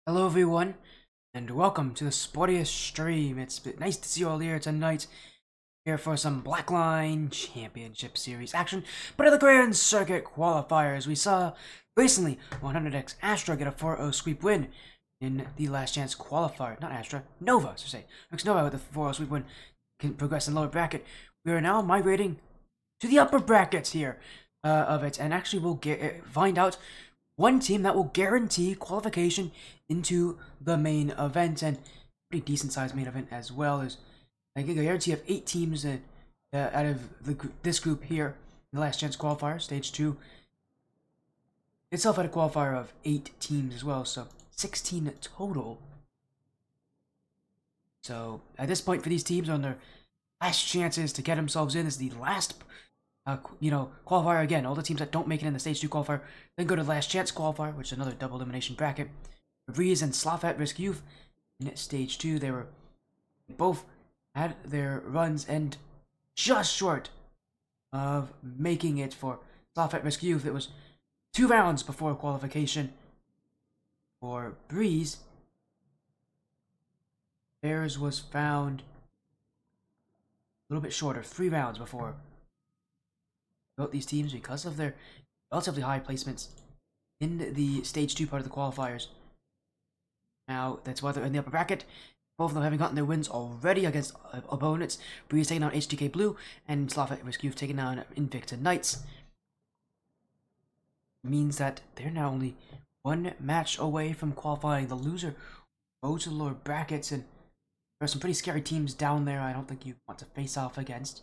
Hello everyone, and welcome to the sportiest stream. It's nice to see you all here tonight, here for some Blackline Championship Series action. But at the Grand Circuit Qualifiers, we saw recently 100x Astra get a 4-0 sweep win in the Last Chance Qualifier. Not Astra, Nova, I should say. X Nova with a 4-0 sweep win can progress in lower bracket. We are now migrating to the upper brackets here of it, and actually we'll find out one team that will guarantee qualification into the main event, and pretty decent sized main event as well. As I think a guarantee of 8 teams out of this group here, the Last Chance Qualifier, Stage 2. Itself had a qualifier of 8 teams as well, so 16 total. So at this point for these teams on their last chances to get themselves in, this is the last qualifier again. All the teams that don't make it in the Stage 2 qualifier then go to the Last Chance Qualifier, which is another double elimination bracket. Breeze and Sloth at Risk Youth in Stage 2, they both had their runs end just short of making it. For Sloth at Risk Youth, it was 2 rounds before qualification. For Breeze, theirs was found a little bit shorter, 3 rounds before. Both these teams, because of their relatively high placements in the Stage 2 part of the qualifiers. Now, that's why they're in the upper bracket. Both of them having gotten their wins already against opponents. Breeze taking down HTK Blue, and Sloth at Risk Youth taking down Invicta Knights. Means that they're now only 1 match away from qualifying. The loser goes to the lower brackets, and there are some pretty scary teams down there I don't think you want to face off against.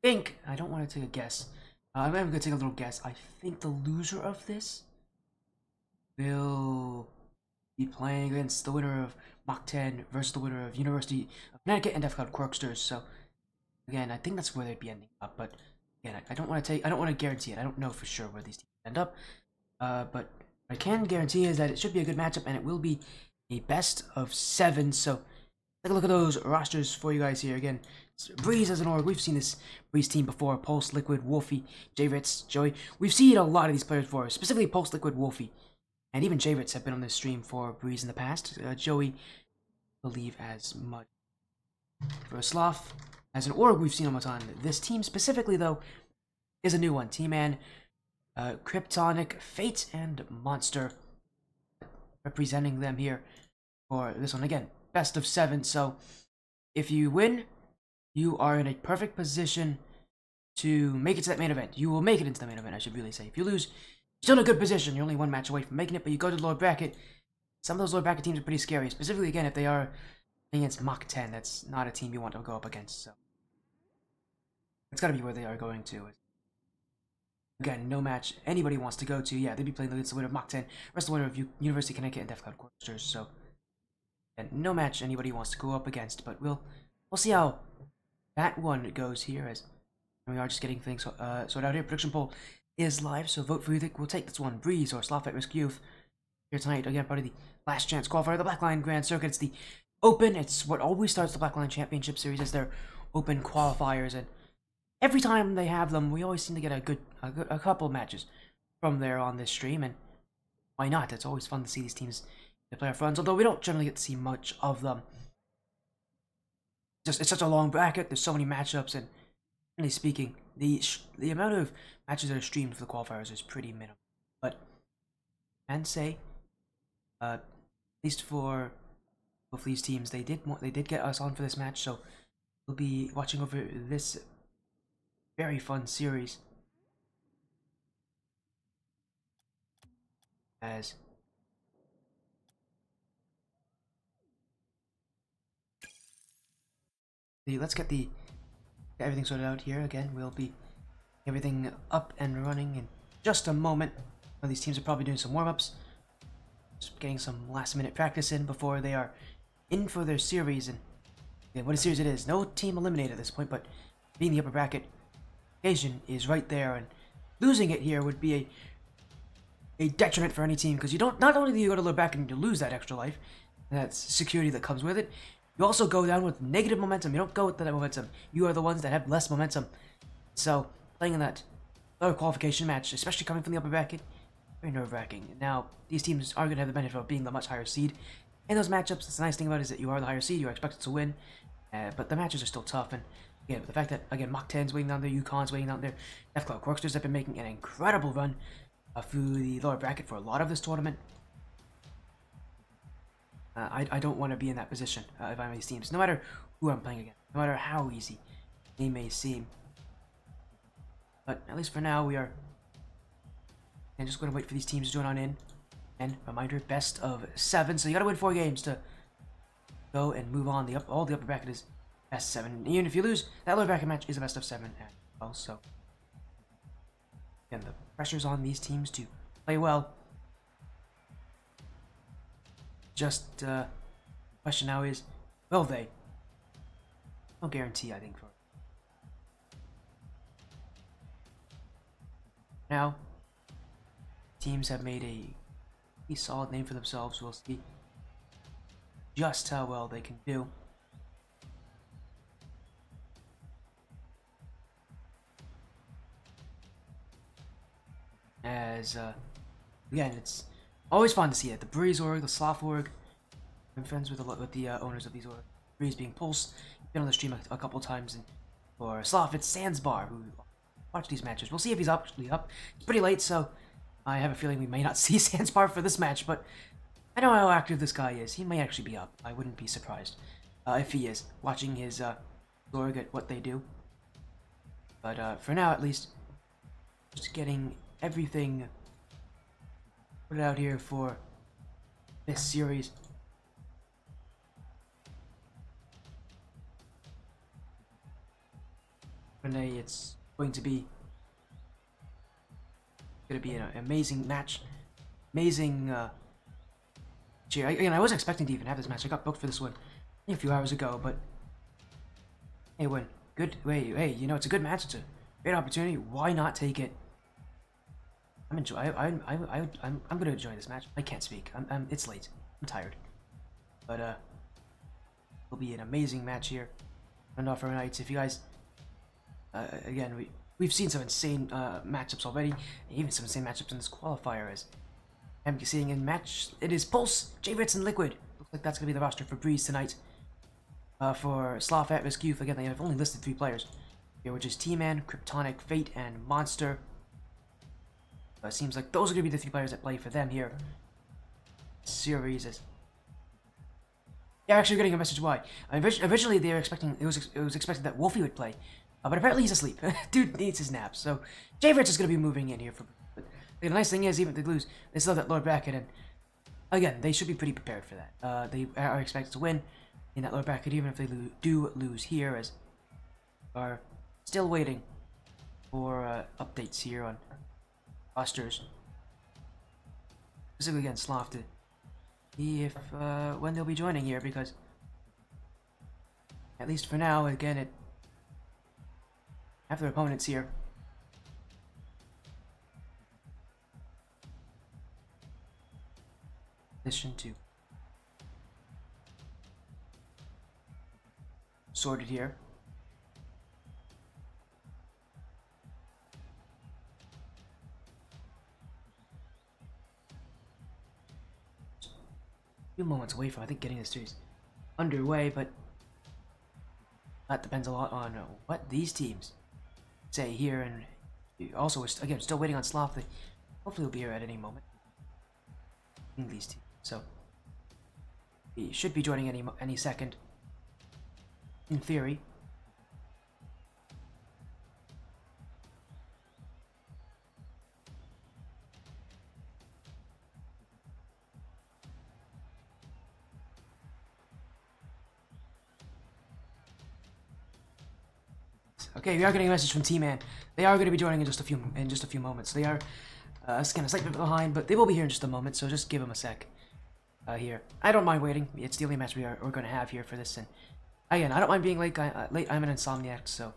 I don't want to take a guess. I'm going to take a little guess. I think the loser of this will be playing against the winner of Mach 10 versus the winner of University of Connecticut and Def Cloud Corksters. So again, I think that's where they'd be ending up. But again, I don't want to guarantee it. I don't know for sure where these teams end up. But what I can guarantee is that it should be a good matchup, and it will be a best of 7. So take a look at those rosters for you guys here. Again, Breeze as an org. We've seen this Breeze team before. Pulse, Liquid, Wolfie, J-Ritz, Joey. We've seen a lot of these players before, specifically Pulse, Liquid, Wolfie. And even J-Ritz have been on this stream for Breeze in the past. Joey, I believe, as much. For Sloth, as an org, we've seen almost on. This team specifically, though, is a new one. T-Man, Kryptonic, Fate, and Monster. Representing them here for this one. Again, best of 7, so if you win, you are in a perfect position to make it to that main event. You will make it into the main event, I should really say. If you lose, you're still in a good position. You're only 1 match away from making it, but you go to the lower bracket. Some of those lower bracket teams are pretty scary, specifically, again, if they are against Mach 10. That's not a team you want to go up against, so it's got to be where they are going to. Again, no match anybody wants to go to. Yeah, they'd be playing against the winner of Mach 10 versus the winner of University of Connecticut and Def Cloud Corksters, so and no match anybody wants to go up against, but we'll see how that one goes here, as we are just getting things sorted out here. Prediction poll is live, so vote for who you think will take this one, Breeze or Sloth at Risk Youth. Here tonight, again, part of the Last Chance Qualifier, the Blackline Grand Circuit. It's the Open. It's what always starts the Blackline Championship Series as their Open Qualifiers, and every time they have them, we always seem to get a couple of matches from there on this stream, and why not? It's always fun to see these teams play our friends, although we don't generally get to see much of them. It's such a long bracket, there's so many matchups, and generally speaking, the amount of matches that are streamed for the qualifiers is pretty minimal. But I can say, at least for both these teams, they did get us on for this match, so we'll be watching over this very fun series as let's get everything sorted out here. Again, we'll be everything up and running in just a moment. Well, these teams are probably doing some warm-ups, just getting some last-minute practice in before they are in for their series. And yeah, what a series it is! No team eliminated at this point, but being the upper bracket, occasion is right there, and losing it here would be a detriment for any team, because you don't. Not only do you go to lower bracket and you lose that extra life, and that's security that comes with it. You also go down with negative momentum. You don't go with that momentum. You are the ones that have less momentum. So playing in that lower qualification match, especially coming from the upper bracket, very nerve-wracking. Now, these teams are going to have the benefit of being the much higher seed. In those matchups, the nice thing about it is that you are the higher seed, you are expected to win, but the matches are still tough, and again, the fact that, again, Mach 10's waiting down there, UConn's waiting down there, FCloud Corksters have been making an incredible run through the lower bracket for a lot of this tournament. I don't want to be in that position if I'm these teams, no matter who I'm playing against, no matter how easy they may seem. But at least for now, we are just going to wait for these teams to join on in. And reminder, best of 7, so you got to win 4 games to go and move on. All the upper bracket is best 7. Even if you lose, that lower bracket match is a best of 7 as well. So again, the pressure's on these teams to play well. Just question now is, will they? No guarantee, I think, for now. Teams have made a solid name for themselves. We'll see just how well they can do. As again, it's always fun to see it. The Breeze org, the Sloth org. I'm friends with the owners of these orgs. Breeze being Pulse. Been on the stream a couple times, and for Sloth, it's Sandsbar who watch these matches. We'll see if he's actually up. It's pretty late, so I have a feeling we may not see Sandsbar for this match, but I know how active this guy is. He may actually be up. I wouldn't be surprised if he is, watching his org at what they do. But for now, at least, just getting everything put out here for this series. Renee, it's going to be an amazing match, amazing cheer. Again, I wasn't expecting to even have this match. I got booked for this one a few hours ago, but hey, hey, you know, it's a good match. It's a great opportunity. Why not take it? I'm gonna enjoy this match. I can't speak. It's late. I'm tired, but it'll be an amazing match here. And off our nights. If you guys, again, we've seen some insane matchups already, even some insane matchups in this qualifier. As I'm seeing in match, it is Pulse, J-Ritz, and Liquid. Looks like that's gonna be the roster for Breeze tonight. For Sloth, At-Risk Youth, again, they have only listed 3 players here, which is T-Man, Kryptonic, Fate, and Monster. It seems like those are going to be the 3 players that play for them here. Series is. Yeah, actually getting a message why. Originally they were expecting it was expected that Wolfie would play, but apparently he's asleep. Dude needs his nap. So J-Ritz is going to be moving in here for. But the nice thing is, even if they lose, they still have that lower bracket, and again they should be pretty prepared for that. They are expected to win in that lower bracket, even if they do lose here, as are still waiting for updates here on rosters, specifically against Sloth, to see if when they'll be joining here, because at least for now, again, have their opponents here. Position 2 sorted here. Few moments away from, I think, getting the series underway, but that depends a lot on what these teams say here, and also again still waiting on Sloth. They hopefully will be here at any moment. These teams, so he should be joining any second, in theory. Okay, we are getting a message from T-Man. They are going to be joining in just a few moments. They are kind of slightly behind, but they will be here in just a moment. So just give them a sec. Here, I don't mind waiting. It's the only match we're going to have here for this, and again, I don't mind being late. I'm an insomniac, so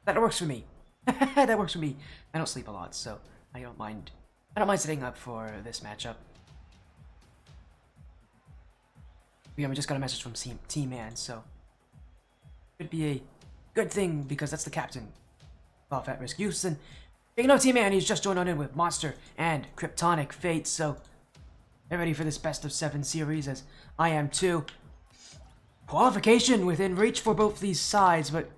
that works for me. That works for me. I don't sleep a lot, so I don't mind. I don't mind sitting up for this matchup. Yeah, we just got a message from T-Man, so could be a good thing, because that's the captain Sloth at risk Houston. Big no team man, he's just joined on in with Monster and Kryptonic Fate, so get ready for this best of 7 series, as I am too. Qualification within reach for both these sides, but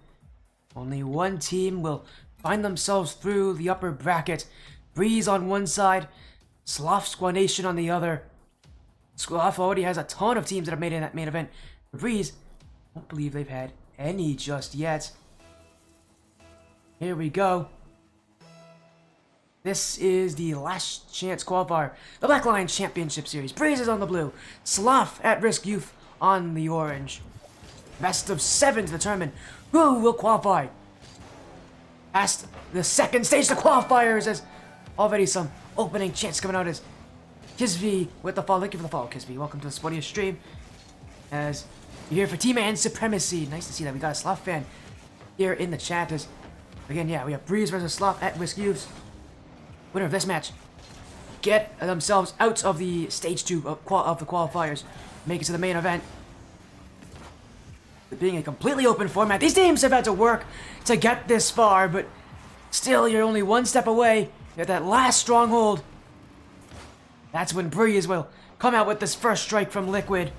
only one team will find themselves through the upper bracket. Breeze on one side, Sloth Squad Nation on the other. Sloth already has a ton of teams that have made it in that main event. Breeze, I don't believe they've had any just yet. Here we go. This is the last chance qualifier, the Black Lion Championship Series. Breeze is on the blue, Sloth at risk Youth on the orange. Best of 7 to determine who will qualify past the second stage, the qualifiers, as already some opening chants coming out as Kisv with the follow. Thank you for the follow, Kisv. Welcome to the Sportiest stream. As you're here for T-Man Supremacy. Nice to see that we got a Sloth fan here in the chat. As again, yeah, we have Breeze versus Sloth at risk Youth. Winner of this match get themselves out of the stage 2 of the qualifiers, make it to the main event. It being a completely open format, these teams have had to work to get this far, but still, you're only one step away at that last stronghold. That's when Breeze will come out with this first strike from Liquid.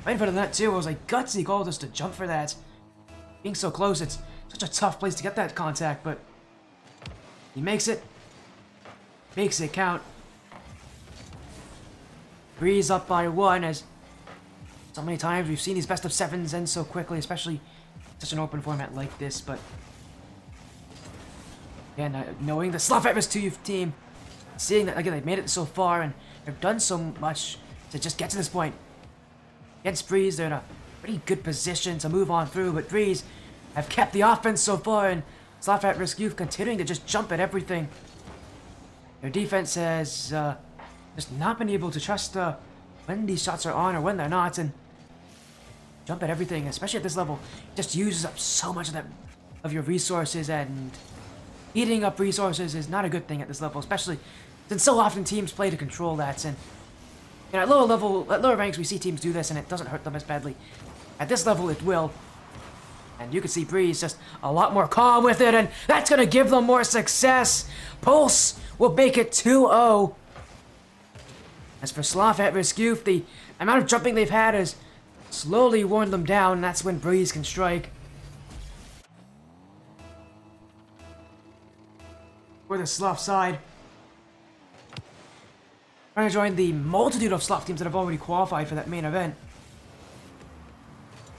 Right in front of that too, it was like gutsy called us to jump for that. Being so close, it's such a tough place to get that contact, but he makes it count. Breeze up by 1, as so many times we've seen these best of 7s end so quickly, especially such an open format like this. But again, knowing the Sloth at risk 2 youth team, seeing that again they've made it so far and they've done so much to just get to this point. Against Breeze, they're in a pretty good position to move on through, but Breeze have kept the offense so far, and Sloth at risk Youth continuing to just jump at everything. Their defense has just not been able to trust when these shots are on or when they're not, and jump at everything, especially at this level. It just uses up so much of your resources, and eating up resources is not a good thing at this level, especially since so often teams play to control that. And at lower ranks, we see teams do this, and it doesn't hurt them as badly. At this level, it will. And you can see Breeze just a lot more calm with it, and that's going to give them more success. Pulse will make it 2-0. As for Sloth at risk Youth, the amount of jumping they've had has slowly worn them down, and that's when Breeze can strike. For the Sloth side, trying to join the multitude of Sloth teams that have already qualified for that main event.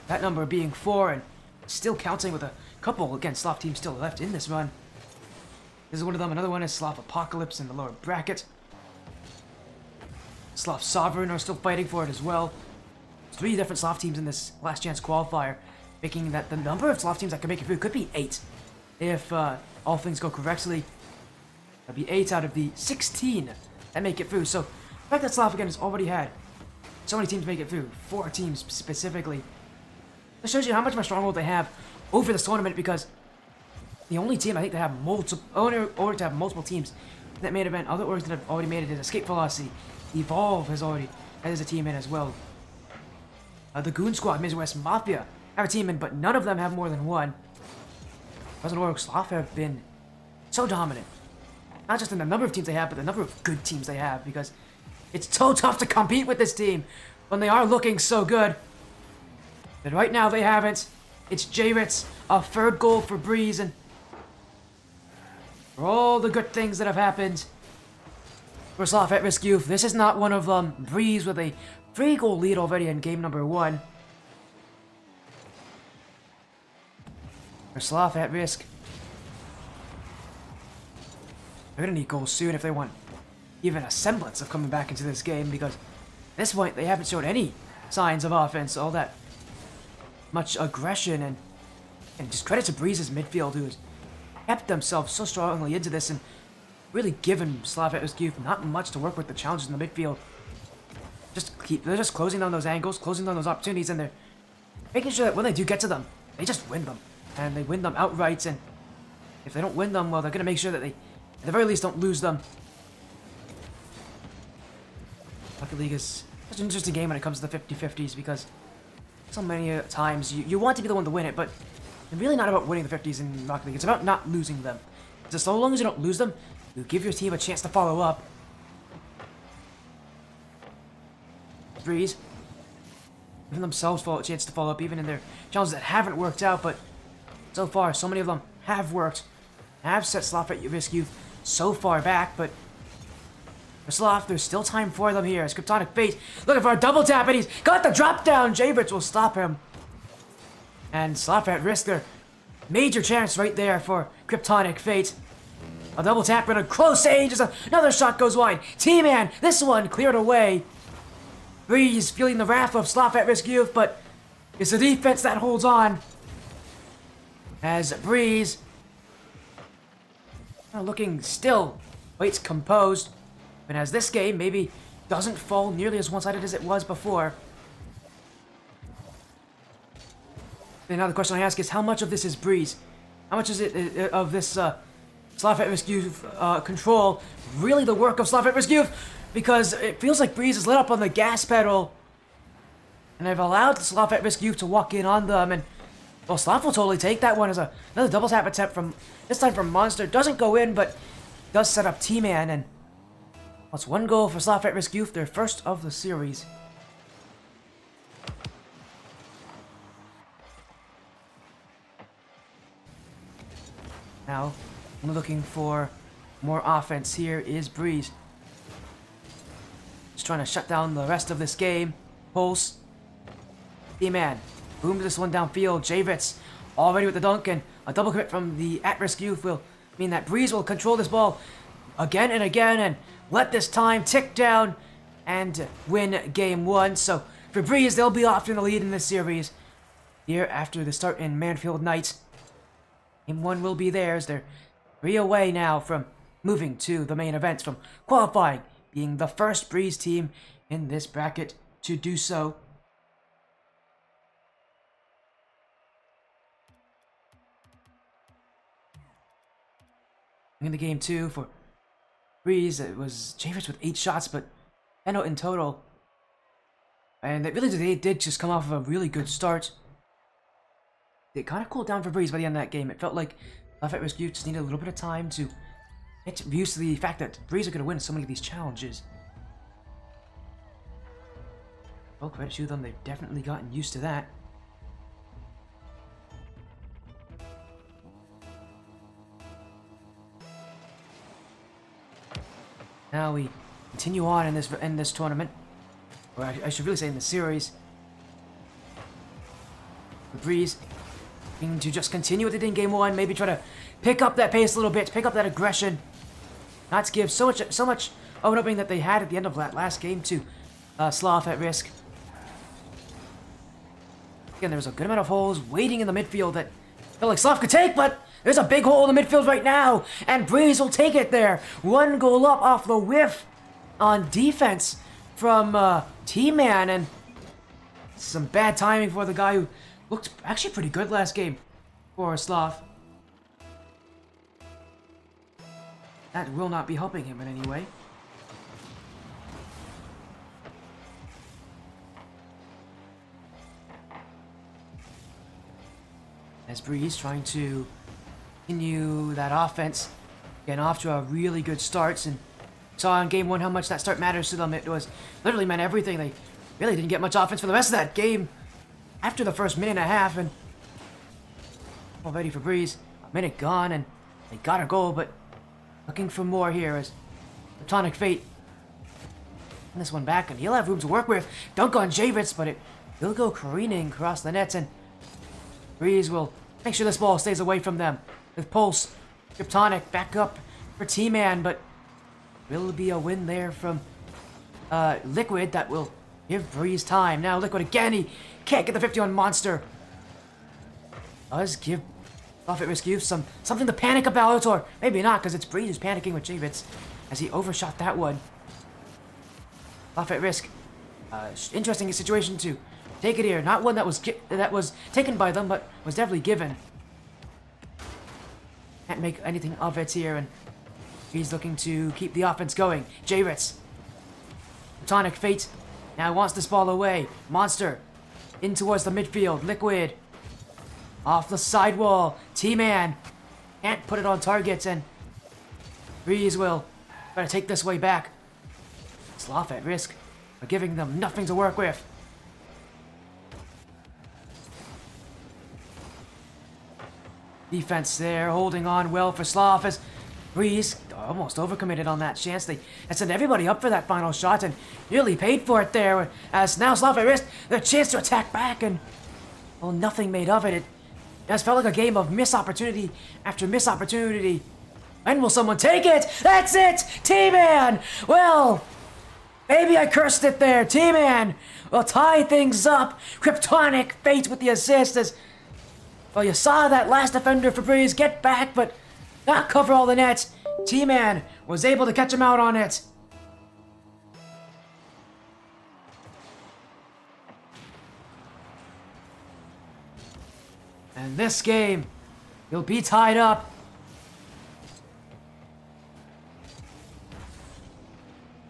That number being 4, and still counting with a couple, again, Sloth teams still left in this run. This is one of them. Another one is Sloth Apocalypse in the lower bracket. Sloth Sovereign are still fighting for it as well. 3 different Sloth teams in this last chance qualifier, making that the number of Sloth teams that can make it through could be 8. If all things go correctly, that'd be 8 out of the 16 that make it through. So the fact that Sloth again has already had so many teams make it through, 4 teams specifically, that shows you how much of a stronghold they have over this tournament, because the only team I think to have multiple teams in that main event, other orgs that have already made it, is Escape Velocity. Evolve has a team in as well. The Goon Squad, Midwest Mafia have a team in, but none of them have more than 1. Present Org Sloth have been so dominant. Not just in the number of teams they have, but the number of good teams they have, because it's so tough to compete with this team when they are looking so good. But right now they haven't. It's J-Ritz, a 3rd goal for Breeze, and for all the good things that have happened for Sloth at risk Youth, this is not one of them. Breeze with a 3-goal lead already in game number 1. For Sloth at risk, they're gonna need goals soon if they want even a semblance of coming back into this game, because at this point they haven't shown any signs of offense, all that much aggression, and just credit to Breeze's midfield, who has kept themselves so strongly into this and really given Sloth at risk Youth not much to work with the challenges in the midfield. They're just closing down those angles, closing down those opportunities, and they're making sure that when they do get to them, they just win them. And they win them outright, and if they don't win them, well, they're going to make sure that they, at the very least, don't lose them. Rocket League is such an interesting game when it comes to the 50-50s, because so many times you want to be the one to win it, but It's really not about winning the 50s in Rocket League. It's about not losing them. Just so long as you don't lose them, you give your team a chance to follow up. Breeze. Giving themselves a chance to follow up, even in their challenges that haven't worked out, but so far, so many of them have worked. Have set Sloth at risk youth so far back, but for Sloth, there's still time for them here. As Kryptonic Fate looking for a double tap, and he's got the drop down. Javits will stop him. And Sloth at risk there. Major chance right there for Kryptonic Fate. A double tap in a close range. Another shot goes wide. T-Man, this one cleared away. Breeze feeling the wrath of Sloth at risk youth, but it's the defense that holds on. As Breeze, looking still, waits composed. And as this game maybe doesn't fall nearly as one-sided as it was before. And now the question I ask is, how much of this is Breeze? How much is it of this Sloth at risk youth control really the work of Sloth at risk youth? Because it feels like Breeze is lit up on the gas pedal. And I've allowed the Sloth at risk youth to walk in on them, and well, Sloth will totally take that one as another double tap attempt from, this time from Monster. Doesn't go in, but does set up T-Man, and that's one goal for Sloth at risk youth, their first of the series. Now, looking for more offense here is Breeze. Just trying to shut down the rest of this game. Pulse. T-Man. Boom this one downfield. Javits already with the dunk, and a double commit from the at-risk youth will mean that Breeze will control this ball again and again and let this time tick down and win game one. So for Breeze, they'll be off in the lead in this series here after the start in Manfield Knights. Game one will be theirs. They're 3 away now from moving to the main events, from qualifying, being the first Breeze team in this bracket to do so. In the game 2 for Breeze, it was Javits with 8 shots, but 10 in total. And they did just come off of a really good start. It kind of cooled down for Breeze by the end of that game. It felt like Sloth at risk youth just needed a little bit of time to get used to the fact that Breeze are going to win so many of these challenges. Well, credit to them, they've definitely gotten used to that. Now we continue on in this tournament, or I should really say in the series. The Breeze looking to just continue what they did in game 1, maybe try to pick up that pace a little bit, pick up that aggression, not to give so much of an opening that they had at the end of that last game to Sloth at risk. Again, there was a good amount of holes waiting in the midfield that felt like Sloth could take, but there's a big hole in the midfield right now, and Breeze will take it there. 1 goal up off the whiff on defense from T-Man, and some bad timing for the guy who looked actually pretty good last game for Sloth. That will not be helping him in any way. As Breeze trying to continue that offense, getting off to a really good start, and saw in game 1 how much that start matters to them. It was literally meant everything. They really didn't get much offense for the rest of that game after the first minute and a half, and already for Breeze, a minute gone, and they got a goal, but looking for more here as Kryptonic Fate. And this one back, and he'll have room to work with. Dunk on Javits, but he'll go careening across the nets, and Breeze will make sure this ball stays away from them. With Pulse, Kryptonic back up for T-Man, but will be a win there from Liquid that will give Breeze time. Now Liquid again, he can't get the 50 on Monster. Does give Sloth at risk youth something to panic about, or maybe not, because it's Breeze who's panicking with Javits as he overshot that one. Sloth at risk. Interesting situation to take it here. Not one that was taken by them, but was definitely given. Can't make anything of it here, and he's looking to keep the offense going. Javits. Kryptonic Fate now wants this ball away. Monster in towards the midfield. Liquid Off the sidewall. T-Man can't put it on targets, and Breeze will try to take this way back. Sloth at risk of giving them nothing to work with. Defense there, holding on well for Sloth as Breeze almost overcommitted on that chance. They sent everybody up for that final shot and nearly paid for it there. As now Sloth at risk, their chance to attack back, and well, nothing made of it. It just felt like a game of missed opportunity after missed opportunity. When will someone take it? That's it! T-Man! Well, maybe I cursed it there. T-Man will tie things up. Kryptonic Fate with the assist as, well, you saw that last defender for Breeze get back, but not cover all the nets. T-Man was able to catch him out on it. And this game, you'll be tied up.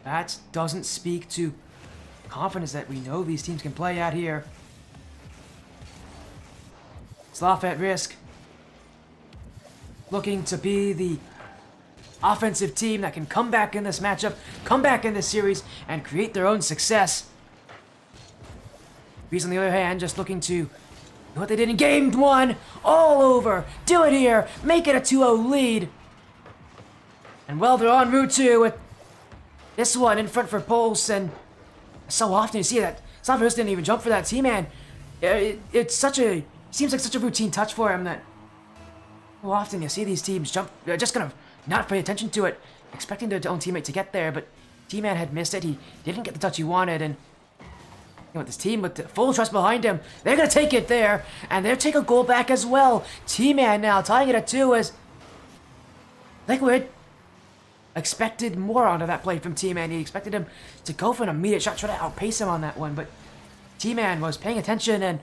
That doesn't speak to confidence that we know these teams can play at here. Sloth at risk. Looking to be the offensive team that can come back in this matchup, come back in this series, and create their own success. Breeze, on the other hand, just looking to do what they did in Game 1, all over. Do it here, make it a 2-0 lead. And well, they're on route 2 with this one in front for Pulse, and so often you see that Sloth didn't even jump for that T-Man. It's such a, seems like such a routine touch for him that so often you see these teams jump, just kind of not pay attention to it, expecting their own teammate to get there, but T-Man had missed it. He didn't get the touch he wanted, and you know, this team with full trust behind him, they're going to take it there, and they'll take a goal back as well. T-Man now tying it at 2 as Liquid expected more onto that play from T-Man. He expected him to go for an immediate shot, try to outpace him on that one, but T-Man was paying attention and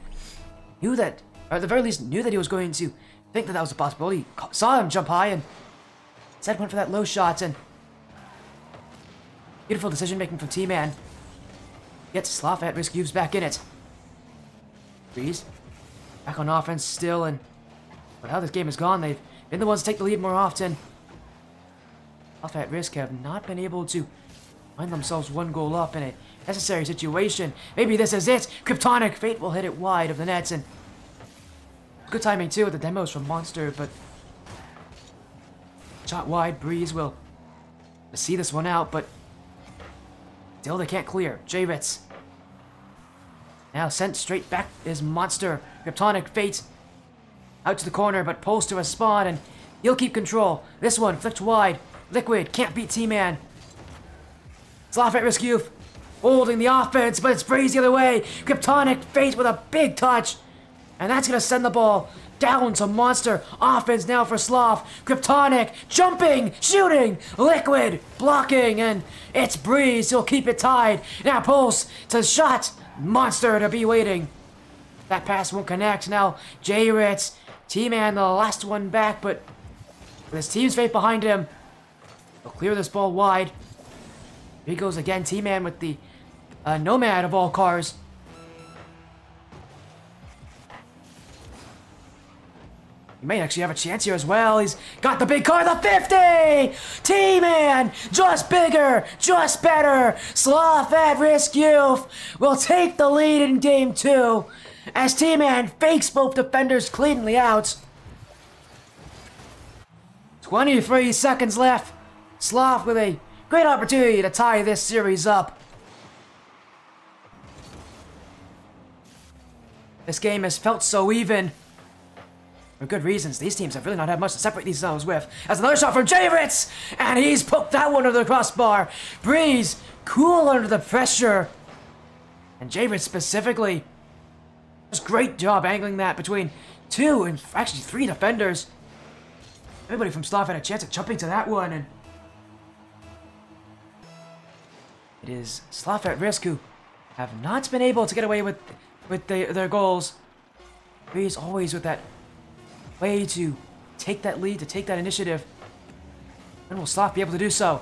knew that, or at the very least knew that he was going to think that that was a possibility. Saw him jump high and instead went for that low shot, and beautiful decision making from T-Man. Gets Sloth at risk, Uves back in it. Breeze back on offense still, and but how this game has gone, they've been the ones to take the lead more often. Sloth at risk have not been able to find themselves one goal up in a necessary situation. Maybe this is it. Kryptonic Fate will hit it wide of the nets, and good timing too with the demos from Monster, but shot wide. Breeze will see this one out, but still they can't clear. J-Ritz now sent straight back is Monster. Kryptonic Fate out to the corner, but Pulse to a spot, and he'll keep control. This one flicked wide. Liquid can't beat T-Man. Sloth at risk, Youth holding the offense, but it's Breeze the other way. Kryptonic Fate with a big touch, and that's gonna send the ball down to Monster. Offense now for Sloth. Kryptonic jumping, shooting. Liquid blocking, and it's Breeze. He'll keep it tied. Now Pulse to shot. Monster to be waiting. That pass won't connect. Now J-Ritz. T-Man the last one back, but with his team's fate behind him, he'll clear this ball wide. Here he goes again. T-Man with the Nomad of all cars. He may actually have a chance here as well. He's got the big car, the 50! T-Man, just bigger, just better. Sloth at risk, Youth will take the lead in Game 2 as T-Man fakes both defenders cleanly out. 23 seconds left. Sloth with a great opportunity to tie this series up. This game has felt so even. For good reasons. These teams have really not had much to separate these zones with. As another shot from J-Ritz, and he's poked that one under the crossbar. Breeze, cool under the pressure. And J-Ritz specifically, just great job angling that between 2 and actually 3 defenders. Everybody from Sloth had a chance at jumping to that one, and it is Sloth at risk who have not been able to get away with their goals. Breeze always with that way to take that lead, to take that initiative. When will Sloth be able to do so?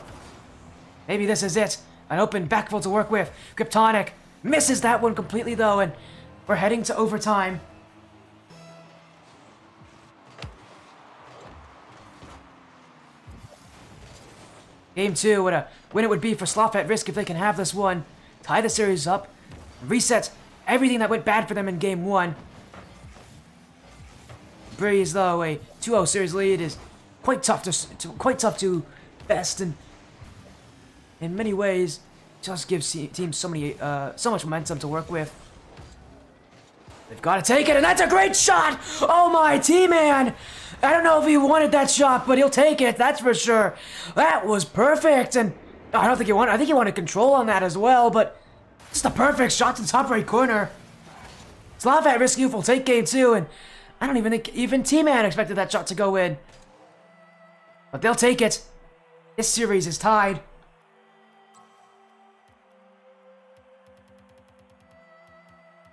Maybe this is it. An open backfill to work with. Kryptonic misses that one completely though, and we're heading to overtime. Game 2, what a win it would be for Sloth at risk if they can have this one. Tie the series up, reset everything that went bad for them in Game 1. Breeze, though, a 2-0 series lead is quite tough to best, and in many ways just gives teams so much momentum to work with. They've got to take it, and that's a great shot! Oh my, T-Man! I don't know if he wanted that shot, but he'll take it, that's for sure. That was perfect, and I don't think he wanted. I think he wanted control on that as well, but just a perfect shot to the top right corner. Sloth at risk will take Game 2, and I don't even think even T-Man expected that shot to go in. But they'll take it. This series is tied.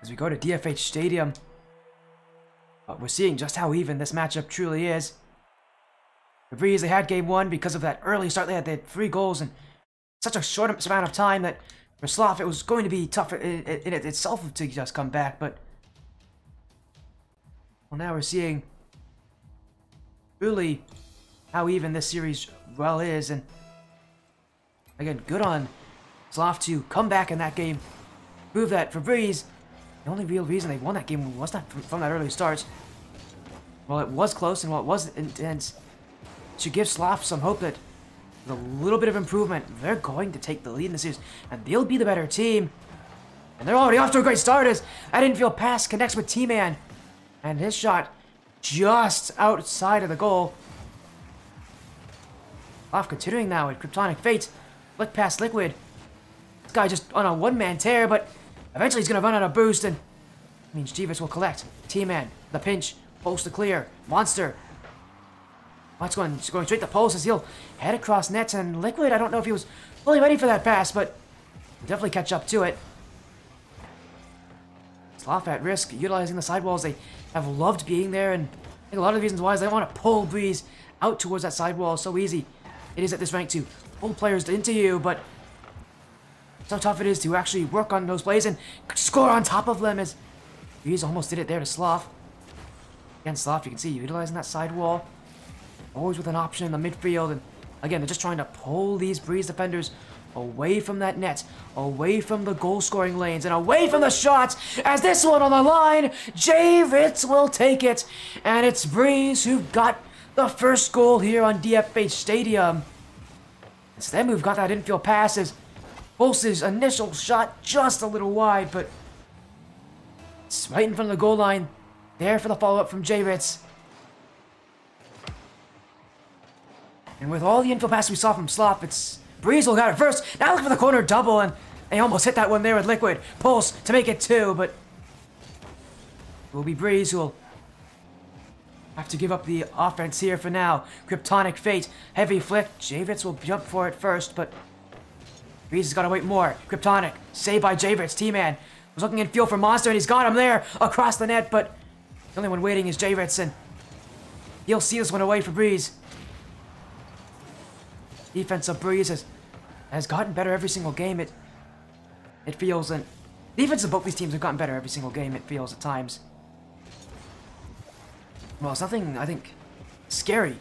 As we go to DFH Stadium, we're seeing just how even this matchup truly is. The Breeze, they had Game 1 because of that early start. They had 3 goals in such a short amount of time that for Sloth it was going to be tough in itself to just come back. But well, now we're seeing truly how even this series well is. And again, good on Sloth to come back in that game, prove that for Breeze, the only real reason they won that game was not from that early start. While it was close and while it was intense, it should give Sloth some hope that with a little bit of improvement, they're going to take the lead in the series, and they'll be the better team. And they're already off to a great start as that infield pass connects with T-Man, and his shot just outside of the goal. Sloth continuing now with Kryptonic Fate, flick past Liquid. This guy just on a one-man tear, but eventually he's going to run out of boost, and means Jeeves will collect. T-Man, the pinch, post to clear. Monster. Watch going straight to post as he'll head across nets, and Liquid, I don't know if he was fully ready for that pass, but he'll definitely catch up to it. Sloth at risk, utilizing the sidewalls. They have loved being there, and I think a lot of the reasons why is they want to pull Breeze out towards that sidewall so easy. It is at this rank to pull players into you, but so tough it is to actually work on those plays and score on top of them, as Breeze almost did it there to Sloth. Again, Sloth, you can see utilizing that sidewall, always with an option in the midfield, and again, they're just trying to pull these Breeze defenders away from that net, away from the goal-scoring lanes, and away from the shots, as this one on the line, J-Ritz will take it, and it's Breeze who got the first goal here on DFH Stadium. It's them who've got that infield pass, as Pulse's initial shot just a little wide, but it's right in front of the goal line. There for the follow-up from J-Ritz. And with all the infield passes we saw from Sloth, it's Breeze will got it first. Now look for the corner double, and they almost hit that one there with Liquid. Pulse to make it 2, but it will be Breeze who will have to give up the offense here for now. Kryptonic Fate, heavy flick. J-Ritz will jump for it first, but Breeze has got to wait more. Kryptonic, saved by J-Ritz. T-Man was looking in field for Monster, and he's got him there across the net, but the only one waiting is J-Ritz, and he'll see this one away for Breeze. Defense of Breeze has gotten better every single game, it feels, and defense of both these teams have gotten better every single game, it feels at times. Well, it's nothing, I think, scary.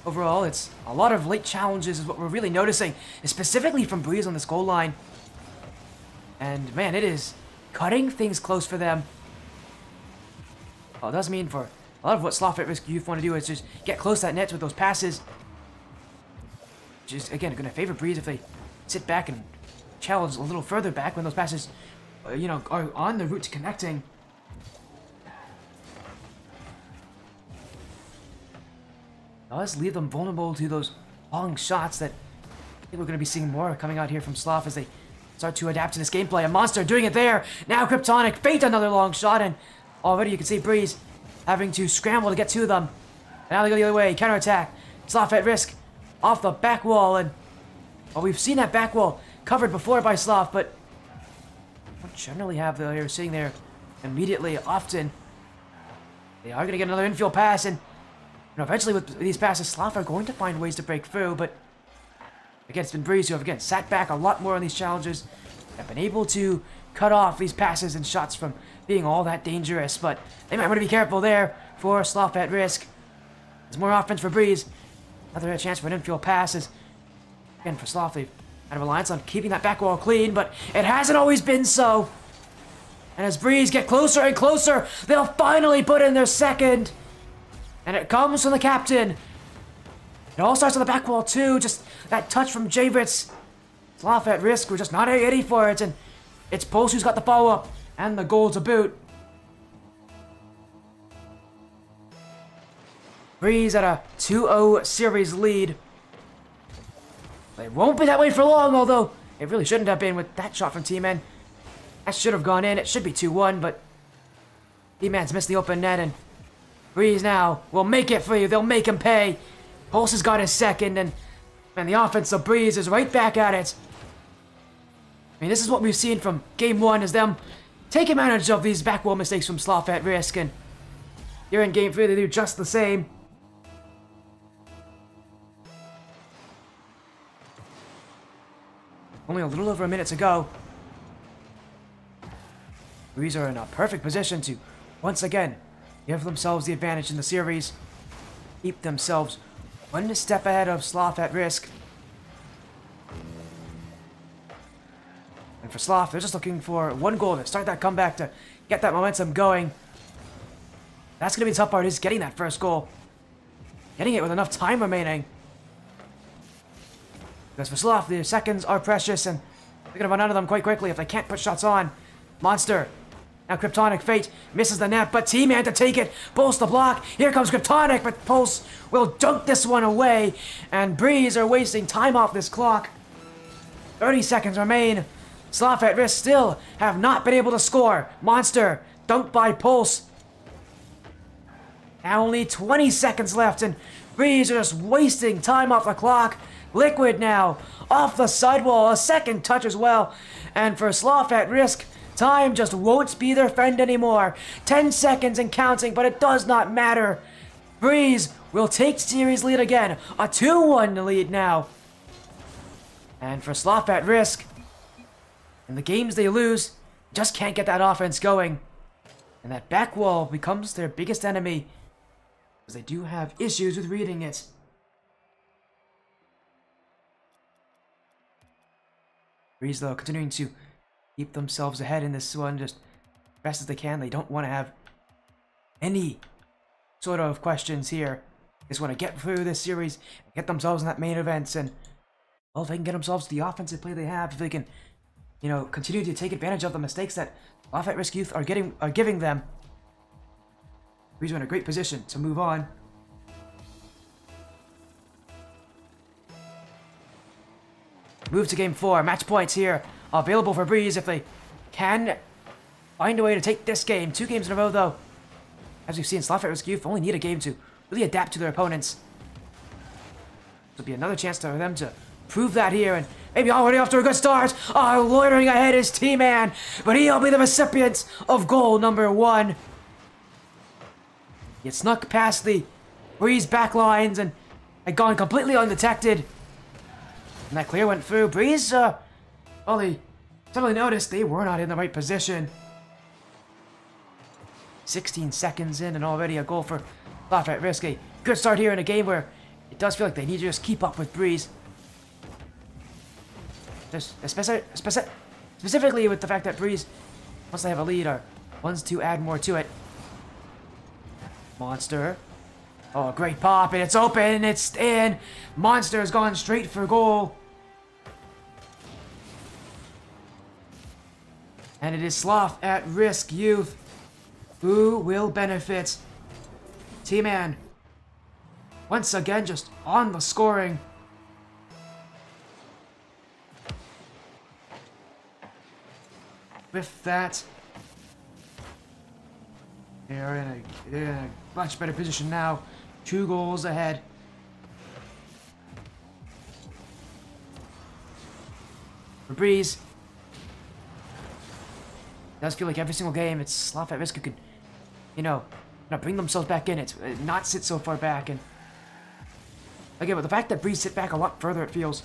Overall, it's a lot of late challenges is what we're really noticing, specifically from Breeze on this goal line. And man, it is cutting things close for them. Well, it does mean for a lot of what Sloth at Risk Youth want to do is just get close to that net with those passes. Which is, again, going to favor Breeze if they sit back and challenge a little further back when those passes, you know, are on the route to connecting. Does leave them vulnerable to those long shots that I think we're going to be seeing more coming out here from Sloth as they start to adapt to this gameplay. A Monster doing it there. Now Kryptonic Fate another long shot, and already you can see Breeze having to scramble to get to them. And now they go the other way. Counterattack. Sloth at risk. Off the back wall, and well, we've seen that back wall covered before by Sloth, but don't generally have the player sitting there immediately often. They are going to get another infield pass, and you know, eventually with these passes, Sloth are going to find ways to break through, but again, it's been Breeze who have, again, sat back a lot more on these challenges, have been able to cut off these passes and shots from being all that dangerous, but they might want to be careful there for Sloth at risk. There's more offense for Breeze. Another chance for an infield pass as Again, for Sloth, they've had a reliance on keeping that back wall clean, but it hasn't always been so. And as Breeze get closer and closer, they'll finally put in their second. And it comes from the captain. It all starts on the back wall too, just that touch from Javits. Sloth at risk, we're just not ready for it, and it's Pulse who's got the follow-up, and the goal to boot. Breeze at a 2-0 series lead. It won't be that way for long, although it really shouldn't have been with that shot from T-Man. That should have gone in. It should be 2-1, but T-Man's missed the open net, and Breeze now will make it for you. They'll make him pay. Pulse has got his second, and the offense of Breeze is right back at it. I mean, this is what we've seen from Game 1, is them take advantage of these back wall mistakes from Sloth at risk, and here in Game 3 they do just the same. Only a little over a minute to go. Breeze are in a perfect position to, once again, give themselves the advantage in the series. Keep themselves one step ahead of Sloth at risk. And for Sloth, they're just looking for one goal to start that comeback, to get that momentum going. That's going to be the tough part, is getting that first goal. Getting it with enough time remaining. Because for Sloth, the seconds are precious, and they're going to run out of them quite quickly if they can't put shots on. Monster. Now Kryptonic Fate misses the net, but T-Man to take it. Pulse the block. Here comes Kryptonic, but Pulse will dunk this one away. And Breeze are wasting time off this clock. 30 seconds remain. Sloth at risk still have not been able to score. Monster, dunked by Pulse. Now only 20 seconds left, and Breeze are just wasting time off the clock. Liquid now, off the sidewall, a second touch as well. And for Sloth at risk, time just won't be their friend anymore. 10 seconds and counting, but it does not matter. Breeze will take series lead again. A 2-1 lead now. And for Sloth at risk, in the games they lose, just can't get that offense going. And that back wall becomes their biggest enemy, because they do have issues with reading it. Breeze, though, continuing to keep themselves ahead in this one, just as best as they can. They don't want to have any sort of questions here. They just want to get through this series, and get themselves in that main event, and, well, if they can get themselves the offensive play they have, if they can, you know, continue to take advantage of the mistakes that Sloth at risk youth are giving them, Breeze are in a great position to move on. Move to Game 4. Match points here available for Breeze if they can find a way to take this game. 2 games in a row, though. As we've seen, Sloth at risk youth only need a game to really adapt to their opponents. There'll be another chance for them to prove that here, and maybe already off to a good start. Oh, loitering ahead is T-Man, but he'll be the recipient of goal number 1. He had snuck past the Breeze backlines and had gone completely undetected. And that clear went through. Breeze, well, they suddenly noticed they were not in the right position. 16 seconds in and already a goal for Sloth at risk. A good start here in a game where it does feel like they need to just keep up with Breeze. Just specifically with the fact that Breeze, once they have a lead, wants to add more to it. Monster. Oh, great pop, and it's open, it's in. Monster has gone straight for goal. And it is Sloth at risk youth who will benefit. T-Man, once again, just on the scoring. With that, they're in a much better position now. 2 goals ahead. For Breeze, it does feel like every single game it's Sloth at risk who can, you know, bring themselves back in. It's not sit so far back. And again, but the fact that Breeze sit back a lot further, it feels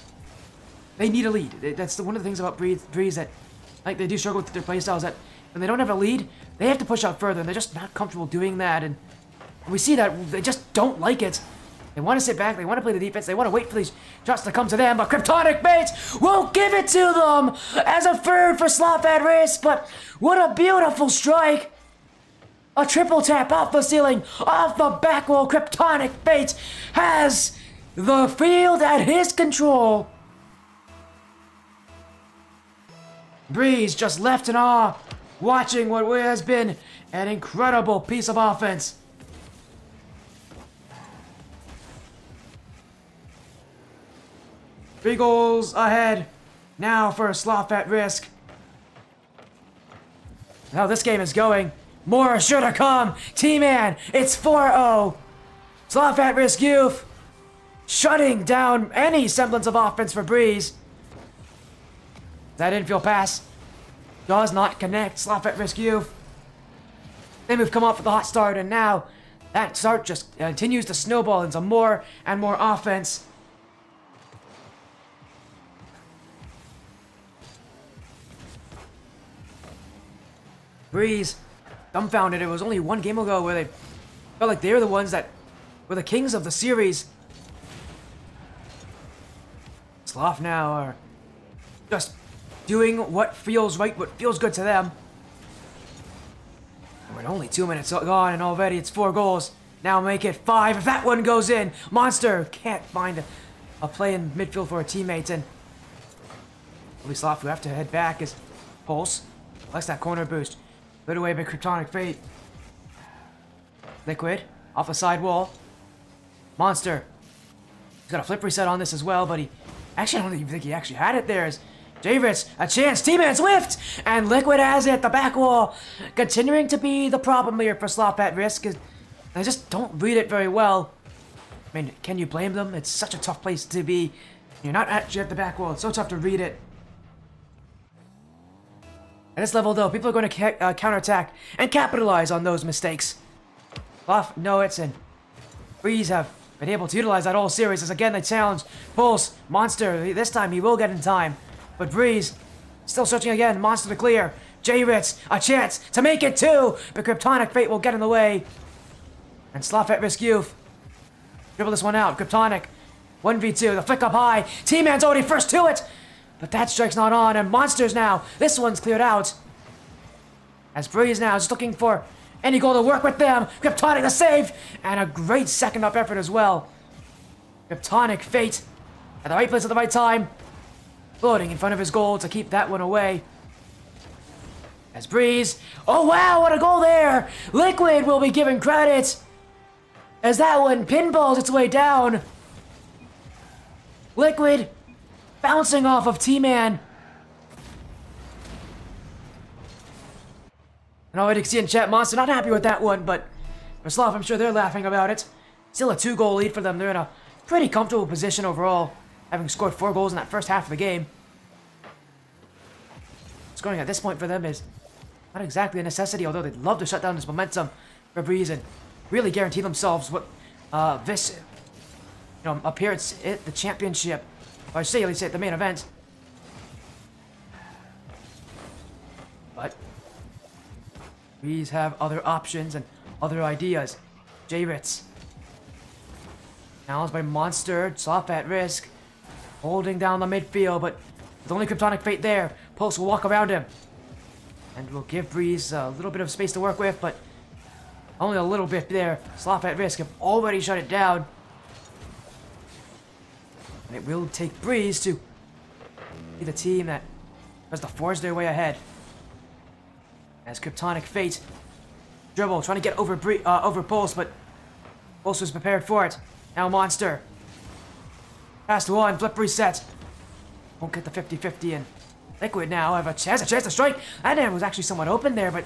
they need a lead. That's one of the things about Breeze that, like, they do struggle with their playstyles, that when they don't have a lead, they have to push out further, and they're just not comfortable doing that. And we see that they just don't like it. They want to sit back, they want to play the defense, they want to wait for these shots to come to them, but Kryptonic Fates won't give it to them as a third for Sloth at risk, but what a beautiful strike! A triple tap off the ceiling, off the back wall. Kryptonic Fates has the field at his control. Breeze just left in awe, watching what has been an incredible piece of offense. Three goals ahead now for Sloth at risk. How this game is going. More sure to come. T-Man, it's 4-0. Sloth at risk youth shutting down any semblance of offense for Breeze. That infield pass does not connect. Sloth at risk youth. They have come off with a hot start, and now that start just continues to snowball into more and more offense. Breeze, dumbfounded. It was only one game ago where they felt like they were the ones that were the kings of the series. Sloth now are just doing what feels right, what feels good to them. We're only 2 minutes gone and already it's 4 goals. Now make it 5 if that one goes in. Monster can't find a play in midfield for a teammate, and at least Sloth will have to head back as Pulse likes that corner boost. Put away by Kryptonic Fate. Liquid off the side wall. Monster. He's got a flip reset on this as well, but I don't even think he actually had it there. As Javits, a chance, T-Man's whiffed, and Liquid has it, the back wall. Continuing to be the problem here for Sloth at risk. They just don't read it very well. I mean, can you blame them? It's such a tough place to be. You're not actually at the back wall. It's so tough to read it. At this level, though, people are going to counterattack and capitalize on those mistakes. Sloth know it, and Breeze have been able to utilize that all series as again they challenge Pulse. Monster, this time he will get in time. But Breeze, still searching again. Monster to clear. J-Ritz, a chance to make it 2, but Kryptonic Fate will get in the way. And Sloth at risk youth. Dribble this one out. Kryptonic, 1v2, the flick up high. T-Man's already first to it. But that strike's not on, and Monsters now. This one's cleared out. As Breeze now is looking for any goal to work with them. Kryptonic the save, and a great second up effort as well. Kryptonic Fate at the right place at the right time. Floating in front of his goal to keep that one away. As Breeze, oh wow, what a goal there! Liquid will be given credit as that one pinballs its way down. Liquid bouncing off of T-Man. And already see in chat, Monster not happy with that one, but for Sloth, I'm sure they're laughing about it. Still a 2-goal lead for them. They're in a pretty comfortable position overall, having scored 4 goals in that first half of the game. Scoring at this point for them is not exactly a necessity, although they'd love to shut down this momentum for Breeze and really guarantee themselves what this appearance at the championship, or say at least at the main event. But Breeze have other options and other ideas. J-Ritz. Challenged by Monster, Sloth at risk. Holding down the midfield, but with only Kryptonic Fate there, Pulse will walk around him. And will give Breeze a little bit of space to work with, but only a little bit there. Sloth at risk have already shut it down. And it will take Breeze to be the team that has to forge their way ahead. As Kryptonic Fate dribble, trying to get over Pulse, but Pulse was prepared for it. Now Monster. Past one, flip reset. Won't get the 50-50 in. Liquid now have a chance to strike. That man was actually somewhat open there, but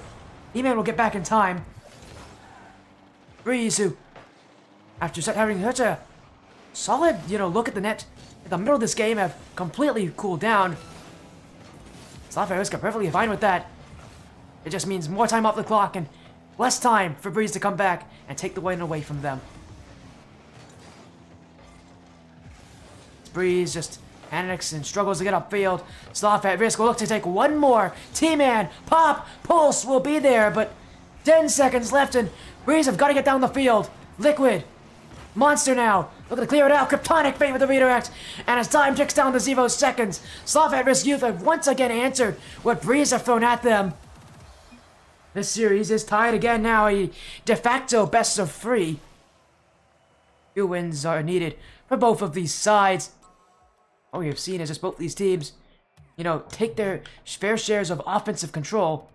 E-Man will get back in time. Breeze, who, after having such a solid, look at the net in the middle of this game, have completely cooled down. Sloth at risk are perfectly fine with that. It just means more time off the clock and less time for Breeze to come back and take the win away from them. Breeze just panics and struggles to get upfield. Sloth at risk will look to take one more. T-Man, pop, Pulse will be there, but 10 seconds left and Breeze have got to get down the field. Liquid Monster now, looking to clear it out. Kryptonic Fate with the redirect, and as time ticks down to 0 seconds, Sloth at Risk Youth have once again answered what Breeze have thrown at them. This series is tied again now, a de facto best of 3. 2 wins are needed for both of these sides. What we have seen is just both these teams, you know, take their fair shares of offensive control.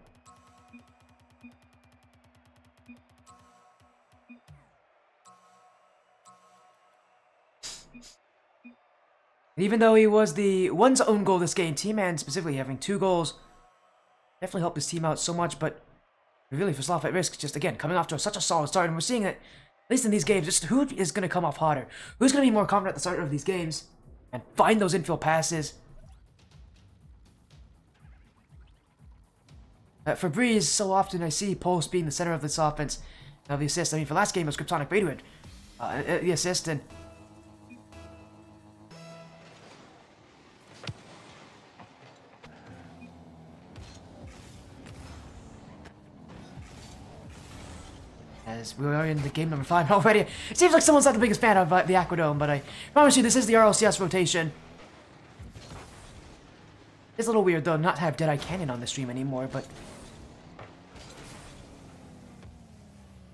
Even though he was the one's own goal this game, T-Man specifically having 2 goals definitely helped his team out so much, but really for Sloth at Risk, just again, coming off to such a solid start, and we're seeing it, at least in these games, just who is going to come off hotter? Who's going to be more confident at the start of these games and find those infield passes? For Breeze, so often I see Pulse being the center of this offense. Now the assist, I mean, for last game it was Kryptonic Fate the assist, and as we are in the game number 5 already. It seems like someone's not the biggest fan of the Aquadome, but I promise you this is the RLCS rotation. It's a little weird though not to have Deadeye Canyon on the stream anymore, but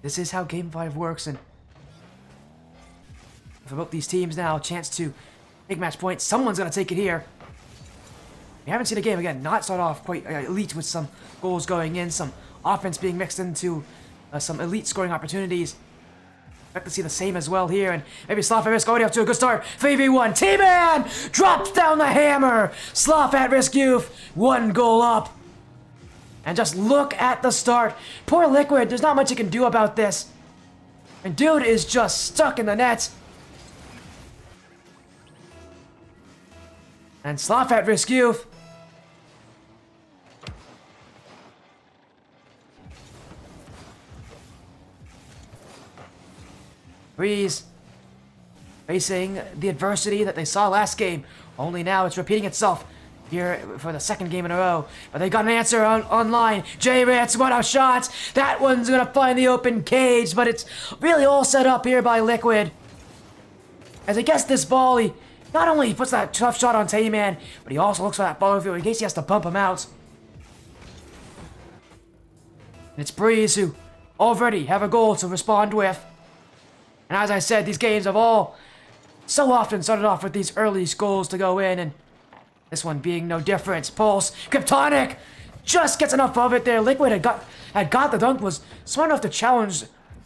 this is how Game 5 works, and for both these teams now, a chance to take match points. Someone's going to take it here. We haven't seen a game, again, not start off quite elite with some goals going in, some offense being mixed into some elite scoring opportunities. Expect to see the same as well here, and maybe Sloth at Risk already up to a good start. 3v1, T-Man drops down the hammer. Sloth at Risk Youth, 1 goal up. And just look at the start. Poor Liquid, there's not much you can do about this. And dude is just stuck in the net. And Sloth at Risk Youth. Breeze facing the adversity that they saw last game. Only now it's repeating itself here for the 2nd game in a row. But they got an answer online. J-Ritz, what a shot! That one's gonna find the open cage, but it's really all set up here by Liquid. As he gets this ball, he not only puts that tough shot on T-Man, but he also looks for that ball field in case he has to bump him out. And it's Breeze who already have a goal to respond with. And as I said, these games have all so often started off with these early goals to go in, and this one being no different. Pulse, Kryptonic, just gets enough of it there. Liquid had got the dunk, was smart enough to challenge,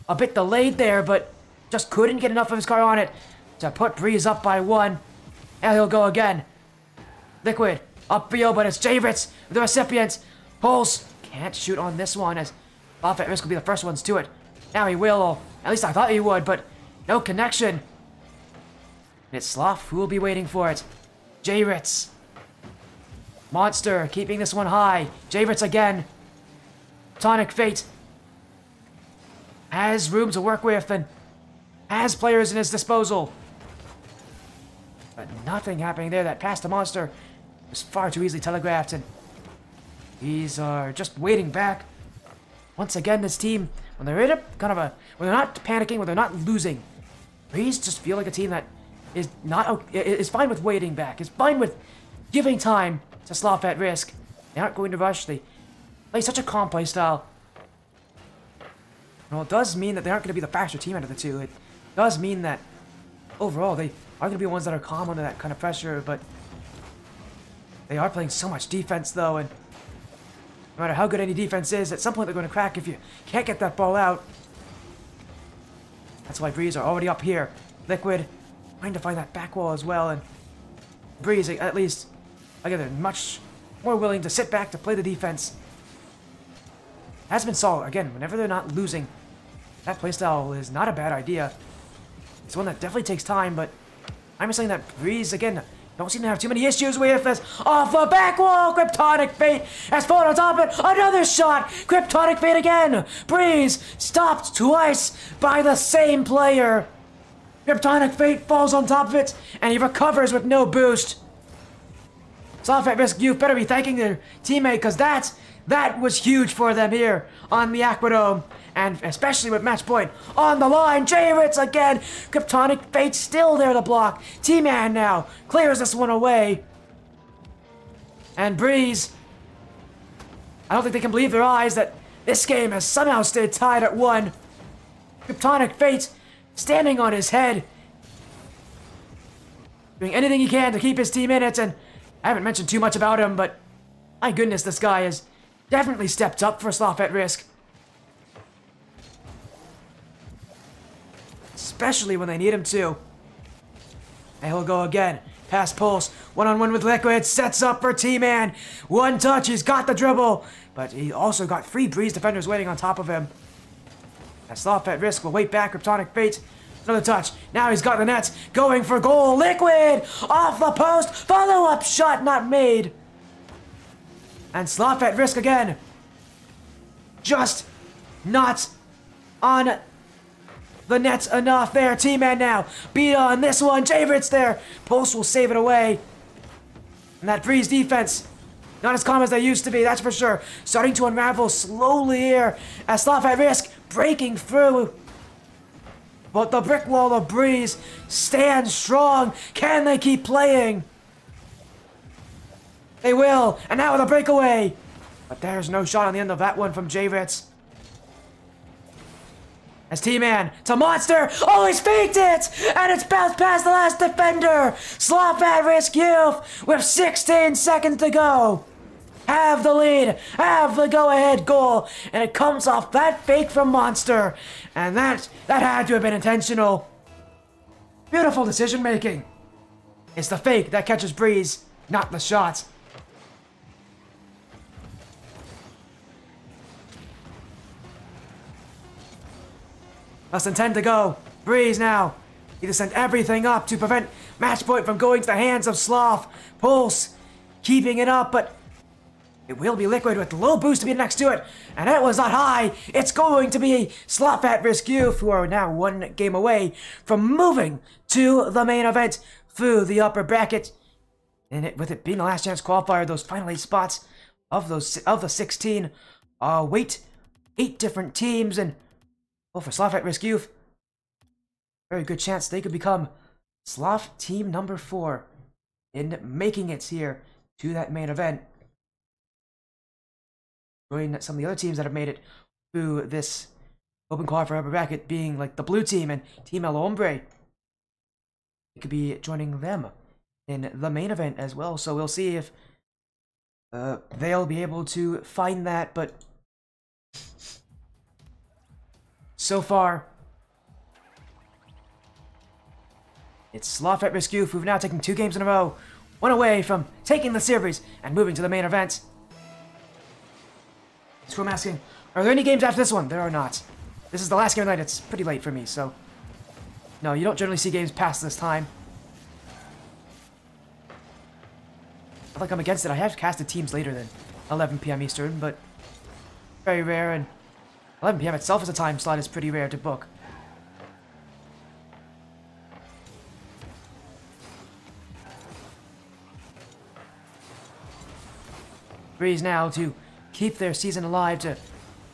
a bit delayed there, but just couldn't get enough of his car on it to put Breeze up by 1. And he'll go again. Liquid, upfield, but it's J-Ritz, the recipient. Pulse can't shoot on this one, as Sloth at Risk will be the first ones to it. Now he will, or at least I thought he would, but no connection. And it's Sloth who will be waiting for it. J-Ritz. Monster keeping this one high. J-Ritz again. Tonic Fate has room to work with and has players in his disposal. But nothing happening there. That pass to Monster was far too easily telegraphed, and these are just waiting back. Once again, this team, when they're in a kind of a, when they're not panicking, when they're not losing, please just feel like a team that is fine with waiting back, is fine with giving time to Sloth at Risk. They aren't going to rush. They play such a calm play style. Well, it does mean that they aren't going to be the faster team out of the two. It does mean that overall they are going to be the ones that are calm under that kind of pressure, but they are playing so much defense though, and no matter how good any defense is, at some point they're going to crack if you can't get that ball out. That's why Breeze are already up here. Liquid trying to find that back wall as well, and Breeze, at least, again, they're much more willing to sit back to play the defense. Has been solid. Again, whenever they're not losing, that playstyle is not a bad idea. It's one that definitely takes time, but I'm saying that Breeze, again, don't seem to have too many issues with this. Off the back wall, Kryptonic Fate has fallen on top of it. Another shot, Kryptonic Fate again. Breeze stopped twice by the same player. Kryptonic Fate falls on top of it, and he recovers with no boost. Sloth at Risk Youth better be thanking their teammate, because that was huge for them here on the Aquadome. And especially with match point on the line, J-Ritz again. Kryptonic Fate still there to block. T-Man now clears this one away. And Breeze, I don't think they can believe their eyes that this game has somehow stayed tied at 1. Kryptonic Fate standing on his head, doing anything he can to keep his team in it, and I haven't mentioned too much about him, but my goodness, this guy has definitely stepped up for Sloth at Risk. Especially when they need him to. And he'll go again. Pass Pulse. One-on-one with Liquid. Sets up for T-Man. One touch. He's got the dribble. But he also got 3 Breeze defenders waiting on top of him. As Sloth at Risk will wait back. Kryptonic Fate. Another touch. Now he's got the nets. Going for goal. Liquid! Off the post. Follow-up shot not made. And Sloth at Risk again. Just not on the net's enough there. T-Man now. Beat on this one. J-Ritz there. Pulse will save it away. And that Breeze defense, not as calm as they used to be, that's for sure. Starting to unravel slowly here as Sloth at Risk breaking through. But the brick wall of Breeze stands strong. Can they keep playing? They will. And now with a breakaway. But there's no shot on the end of that one from J-Ritz. As T-Man to Monster. Oh, he's faked it! And it's bounced past the last defender. Sloth at Risk Youth with 16 seconds to go. Have the lead. Have the go-ahead goal. And it comes off that fake from Monster. And that had to have been intentional. Beautiful decision making. It's the fake that catches Breeze, not the shot. Less than 10 to go. Breeze now. Need to send everything up to prevent match point from going to the hands of Sloth. Pulse keeping it up, but it will be Liquid with low boost to be next to it. And that was not high. It's going to be Sloth at Risk Youth, who are now 1 game away from moving to the main event through the upper bracket. And with it being the last chance qualifier, those final 8 spots of the 16 wait 8 different teams. And well, for Sloth at Risk Youth, very good chance they could become Sloth team number 4 in making it here to that main event. Join some of the other teams that have made it through this open qualifier upper bracket, being like the blue team and Team El Hombre. It could be joining them in the main event as well, so we'll see if they'll be able to find that, but so far, it's Sloth at Risk Youth, who've now taken 2 games in a row, 1 away from taking the series and moving to the main event. So I'm asking, are there any games after this one? There are not. This is the last game of the night. It's pretty late for me, so no, you don't generally see games past this time. I think I'm against it. I have casted teams later than 11 p.m. Eastern, but very rare, and 11 p.m. itself as a time slot is pretty rare to book. Breeze now to keep their season alive,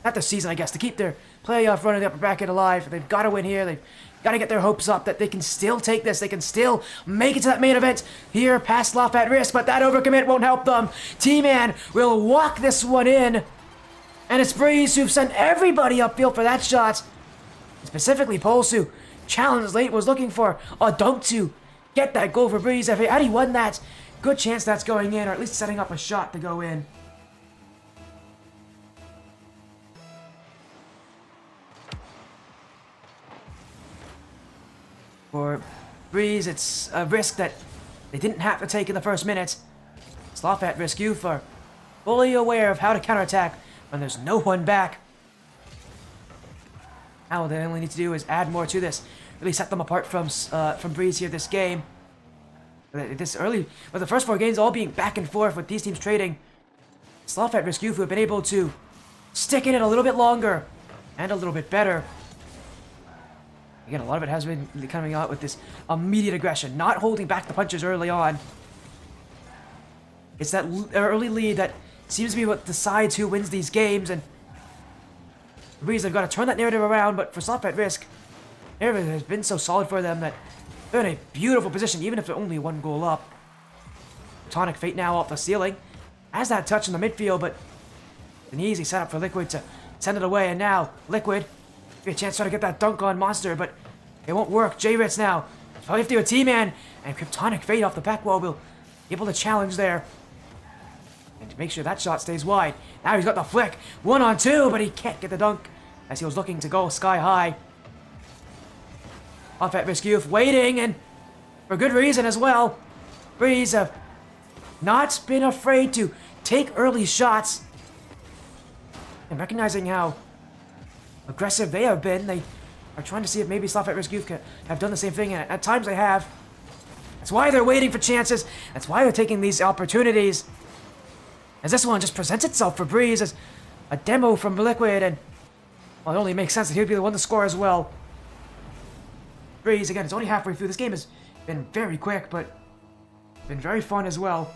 not their season, I guess, to keep their playoff run in the upper bracket alive. They've got to win here. They've got to get their hopes up that they can still take this. They can still make it to that main event here past Sloth at Risk, but that overcommit won't help them. T-Man will walk this one in, and it's Breeze who've sent everybody upfield for that shot. Specifically, Pulse, who challenged late, was looking for a dunk to get that goal for Breeze. If he won that, good chance that's going in, or at least setting up a shot to go in. For Breeze, it's a risk that they didn't have to take in the first minute. Sloth at Risk Youth are fully aware of how to counterattack when there's no one back. Now all they only need to do is add more to this. Really set them apart from Breeze here this game. This early, with the first 4 games all being back and forth with these teams trading, Sloth at Risk Youth have been able to stick in it a little bit longer and a little bit better. Again, a lot of it has been coming out with this immediate aggression, not holding back the punches early on. It's that early lead that seems to be what decides who wins these games, and Breeze have got to turn that narrative around, but for Sloth at Risk, narrative has been so solid for them that they're in a beautiful position, even if they're only 1 goal up. Tonic Fate now off the ceiling. Has that touch in the midfield, but an easy setup for Liquid to send it away, and now Liquid get a chance to try to get that dunk on Monster, but it won't work. J-Ritz now 50 with T-Man, and Kryptonic Fate off the back wall will be able to challenge there. And to make sure that shot stays wide. Now he's got the flick. 1-on-2, but he can't get the dunk as he was looking to go sky high. Off at Risk Youth waiting, and for good reason as well. Breeze have not been afraid to take early shots. And recognizing how aggressive they have been, they are trying to see if maybe Sloth at Risk Youth have done the same thing, and at times they have. That's why they're waiting for chances. That's why they're taking these opportunities. As this one just presents itself for Breeze as a demo from Liquid, and well, it only makes sense that he would be the one to score as well. Breeze, again, it's only halfway through. This game has been very quick, but been very fun as well.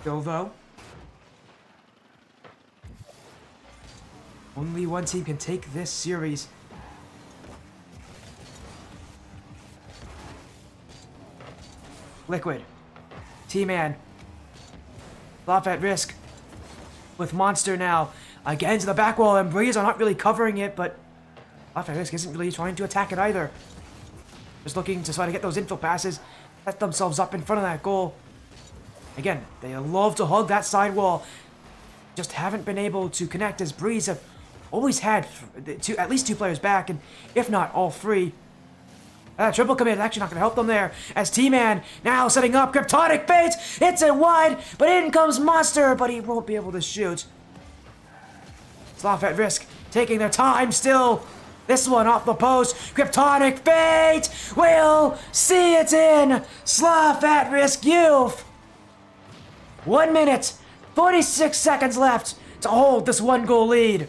Still, though, only one team can take this series. Liquid. T-Man. Sloth at Risk. With Monster now. Again to the back wall, and Breeze are not really covering it, but Sloth at Risk isn't really trying to attack it either. Just looking to try to get those infill passes, set themselves up in front of that goal. Again, they love to hug that side wall. Just haven't been able to connect, as Breeze have always had at least 2 players back, and if not all 3. Triple commit is actually not going to help them there, as T-Man now setting up Kryptonic Fate. Hits it wide, but in comes Monster, but he won't be able to shoot. Sloth at Risk taking their time still. This one off the post. Kryptonic Fate will see it in. Sloth at Risk Youth. 1 minute, 46 seconds left to hold this 1-goal lead.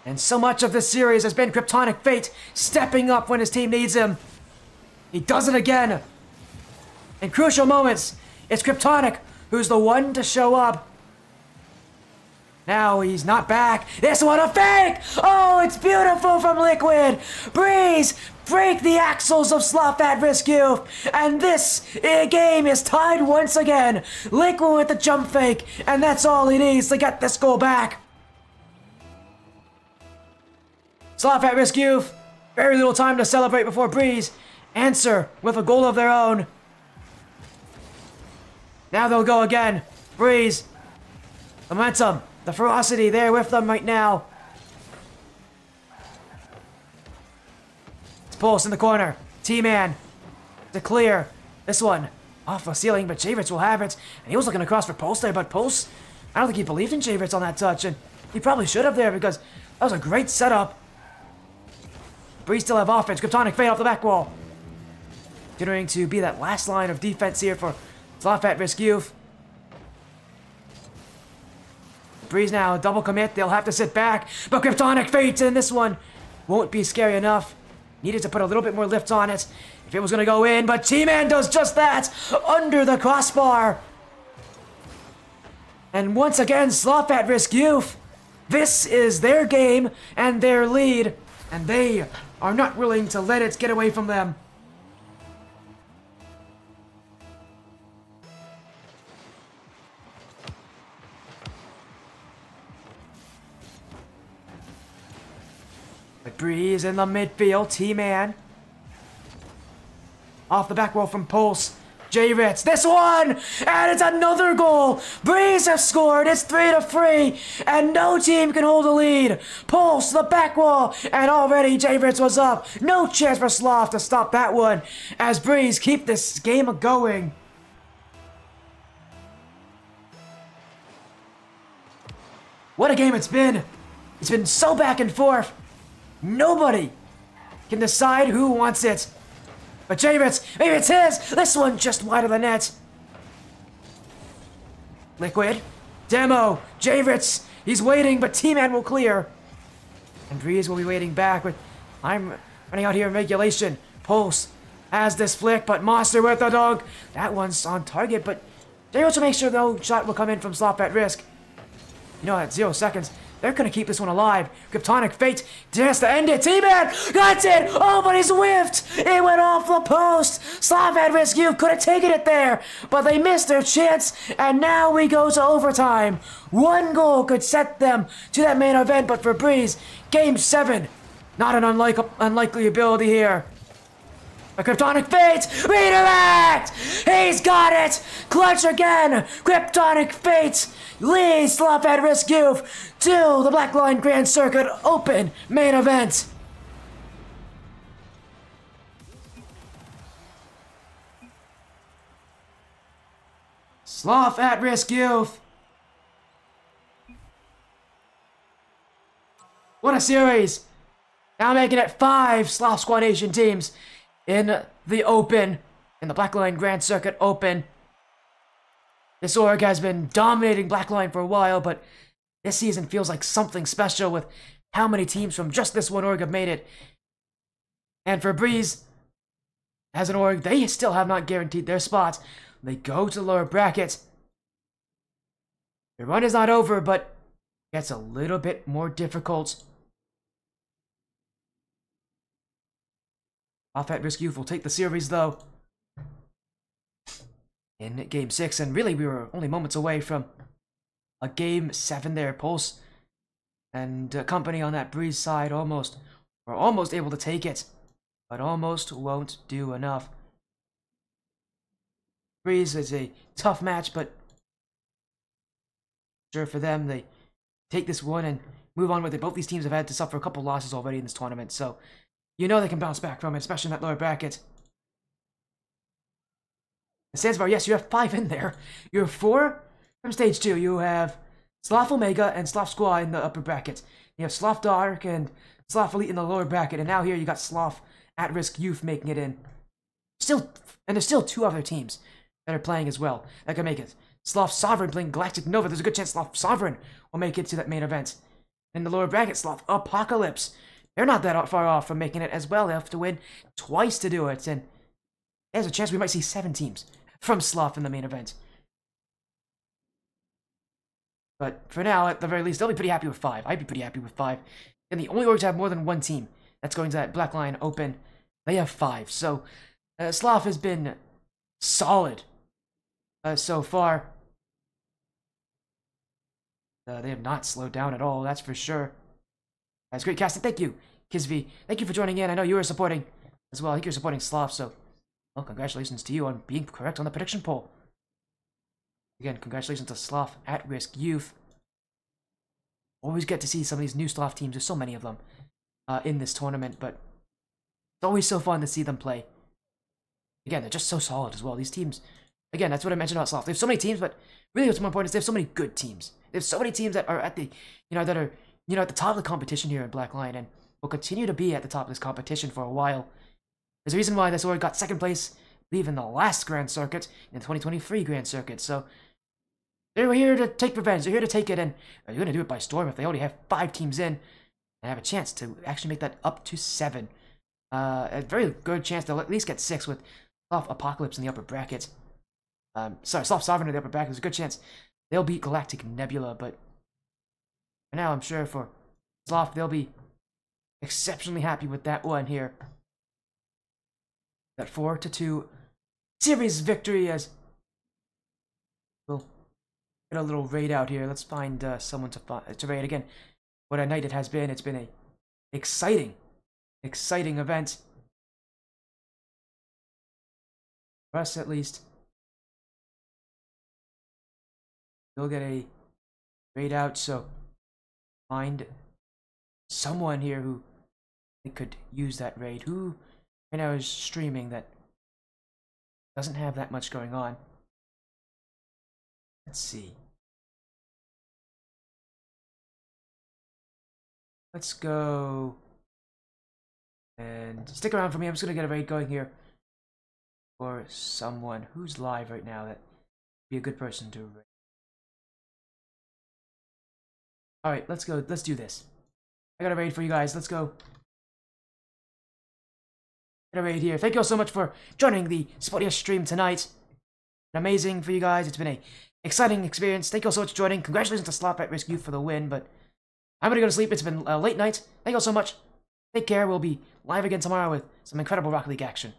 And so much of this series has been Kryptonic Fate stepping up when his team needs him. He does it again. In crucial moments, it's Kryptonic who's the one to show up. Now he's not back. This one a fake! Oh, it's beautiful from Liquid. Breeze break the axles of Sloth at Risk Youth. And this game is tied once again. Liquid with the jump fake, and that's all he needs to get this goal back. Sloth at Risk Youth, very little time to celebrate before Breeze answer with a goal of their own. Now they'll go again. Breeze, momentum, the ferocity there with them right now. It's Pulse in the corner. T-Man to clear. This one off the ceiling, but J-Ritz will have it. And he was looking across for Pulse there, but Pulse, I don't think he believed in J-Ritz on that touch, and he probably should have there, because that was a great setup. Breeze still have offense. Kryptonic Fate off the back wall. Continuing to be that last line of defense here for Sloth at Risk Youth. Breeze now, double commit. They'll have to sit back. But Kryptonic Fate in this one won't be scary enough. Needed to put a little bit more lift on it if it was going to go in. But T-Man does just that under the crossbar. And once again, Sloth at Risk Youth. This is their game and their lead. And they are not willing to let it get away from them. But Breeze in the midfield. T-Man off the back wall from Pulse. J-Ritz, this one! And it's another goal! Breeze have scored, it's 3-3, and no team can hold a lead. Pulse, the back wall, and already J-Ritz was up. No chance for Sloth to stop that one, as Breeze keep this game going. What a game it's been! It's been so back and forth. Nobody can decide who wants it. But J-Ritz, maybe it's his! This one just wide of the net. Liquid. Demo. J-Ritz. He's waiting, but T-Man will clear. And Breeze will be waiting back with time Running out here in regulation. Pulse has this flick, but Monster with the dog. That one's on target, but they also make sure no shot will come in from Sloth at risk. You know, at 0 seconds, they're gonna keep this one alive. Kryptonic Fate has to end it. T-Man got it! Oh, but he's whiffed! It went off the post! Sloth at risk, you could have taken it there, but they missed their chance, and now we go to overtime. One goal could set them to that main event, but for Breeze, Game 7, not an unlikely ability here. A Kryptonic Fate! Redirect! He's got it! Clutch again! Kryptonic Fate leads Sloth at Risk Youth to the Black Line Grand Circuit Open main event. Sloth at Risk Youth. What a series! Now making it 5 Sloth Squad Nation teams in the Open, in the Black Line Grand Circuit Open. This org has been dominating Black Line for a while, but this season feels like something special with how many teams from just this one org have made it. And for Breeze, as an org, they still have not guaranteed their spots. They go to the lower bracket. Their run is not over, but it gets a little bit more difficult. Sloth at Risk Youth will take the series, though, in Game 6, and really we were only moments away from a Game 7 there. Pulse and company on that Breeze side were almost able to take it, but almost won't do enough. Breeze is a tough match, but sure for them, they take this one and move on with it. Both these teams have had to suffer a couple losses already in this tournament, so you know they can bounce back from it, especially in that lower bracket. The Sandsbar, yes, you have 5 in there. You have 4 from Stage 2. You have Sloth Omega and Sloth Squad in the upper bracket. You have Sloth Dark and Sloth Elite in the lower bracket. And now here you got Sloth at Risk Youth making it in. There's still 2 other teams that are playing as well that can make it. Sloth Sovereign playing Galactic Nova. There's a good chance Sloth Sovereign will make it to that main event. In the lower bracket, Sloth Apocalypse. They're not that far off from making it as well. They have to win twice to do it. And there's a chance we might see 7 teams from Sloth in the main event. But for now, at the very least, they'll be pretty happy with 5. I'd be pretty happy with 5. And the only org to have more than 1 team that's going to that Black Line Open, they have 5. So Sloth has been solid so far. They have not slowed down at all, that's for sure. That's great casting. Thank you, Kizvi. Thank you for joining in. I know you were supporting as well. I think you're supporting Sloth, so well, congratulations to you on being correct on the prediction poll. Again, congratulations to Sloth at Risk Youth. Always get to see some of these new Sloth teams. There's so many of them in this tournament, but it's always so fun to see them play. Again, they're just so solid as well. These teams, again, that's what I mentioned about Sloth. They have so many teams, but really what's more important is they have so many good teams. They have so many teams that are at the, at the top of the competition here in Black Line, and will continue to be at the top of this competition for a while. There's a reason why this org got 2nd place, I believe, in the last Grand Circuit, in the 2023 Grand Circuit, so they're here to take revenge. They're here to take it, and they're going to do it by storm if they already have 5 teams in, and have a chance to actually make that up to 7. A very good chance they'll at least get 6 with Sloth Apocalypse in the upper bracket. Sloth Sovereign in the upper bracket. There's a good chance they'll beat Galactic Nebula, but for now, I'm sure for Sloth, they'll be exceptionally happy with that one here. That 4-2 series victory as we'll get a little raid out here. Let's find someone to raid again. What a night it has been. It's been a exciting event. For us, at least. We'll get a raid out, so find someone here who could use that raid. Who right now is streaming that doesn't have that much going on. Let's see. Let's go and stick around for me. I'm just gonna get a raid going here for someone who's live right now that would be a good person to raid. Alright, let's go. Let's do this. I got a raid for you guys. Let's go. right here. Thank you all so much for joining the Spottiest stream tonight. Amazing for you guys. It's been a exciting experience. Thank you all so much for joining. Congratulations to Sloth at Risk Youth for the win, but I'm gonna go to sleep. It's been a late night. Thank you all so much. Take care. We'll be live again tomorrow with some incredible Rocket League action.